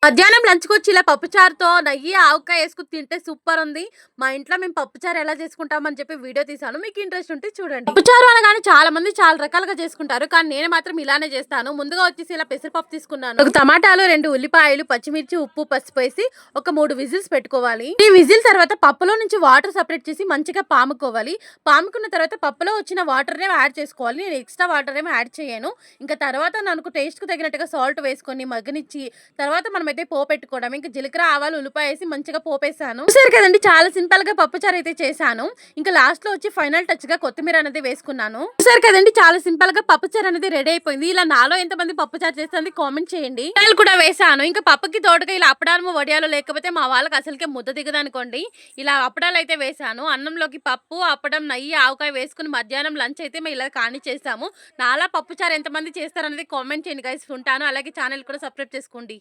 మధ్యాహ్నం లంచ్‌కొచ్చి ఇలా పప్పుచారుతో నెయ్యి, ఆవకాయ యేసుకొని తింటే సూపర్ ఉంది. మా ఇంట్లో మేము పప్పుచారు ఎలా చేసుకుంటామని చెప్పి వీడియో తీశాను. మీకు ఇంట్రెస్ట్ ఉంటే చూడండి. పప్పుచారు అనగానే చాలా మంది చాలా రకాలుగా చేసుకుంటారు. కానీ నేను మాత్రం ఇలానే చేస్తాను. ముందుగా వచ్చేసి ఇలా పెసరపప్పు తీసుకున్నాను. ఒక టమాటాలు, 2 ఉల్లిపాయలు, పచ్చిమిర్చి, ఉప్పు, పసుపు వేసి ఒక 3 విజిల్స్ పెట్టుకోవాలి. ఈ విజిల్ తర్వాత పప్పులో నుంచి వాటర్ సెపరేట్ చేసి మంచిగా పాముకోవాలి. పాముకున్న తర్వాత పప్పులో వచ్చిన వాటర్‌నే యాడ్ చేసుకోవాలి. నేను ఎక్స్‌ట్రా వాటర్ ఏమి యాడ్ చేయను. ఇంకా తర్వాత నాకు టేస్ట్‌కి తగినట్టుగా సాల్ట్ వేసుకొని మగ్గనిచ్చి తర్వాత మనం అయితే పోపెట్టుకోవడం. ఇంకా జీలకర్ర, ఆవాలు, ఉల్లిపాయ వేసి మంచిగా పోపేసాను. చూసారు కదండి, చాలా సింపుల్ గా పప్పుచారు అయితే చేశాను. ఇంకా లాస్ట్ లో వచ్చి ఫైనల్ టచ్ గా కొత్తిమీర అనేది వేసుకున్నాను. చూసారు కదండి, చాలా సింపుల్ గా పప్పుచారు అనేది రెడీ అయిపోయింది. ఇలా నాలో ఎంతమంది పప్పుచారు చేస్తుంది కామెంట్ చేయండి. ఉల్లిపాయలు కూడా వేసాను. ఇంకా పప్పుకి తోటగా ఇలా అప్పడాలు వడియాలు లేకపోతే మా వాళ్ళకి అసలుకే ముద్ద దిగదనుకోండి. ఇలా అప్పడాలు అయితే వేసాను. అన్నంలోకి పప్పు, అప్పడం, నెయ్యి, ఆవకాయ వేసుకుని మధ్యాహ్నం లంచ్ అయితే మేము ఇలా కాని చేసాము. నాలా పప్పుచారు ఎంతమంది చేస్తారనేది కామెంట్ చేయండి గైస్. ఉంటాను. అలాగే ఛానల్ కూడా సబ్స్క్రైబ్ చేసుకోండి.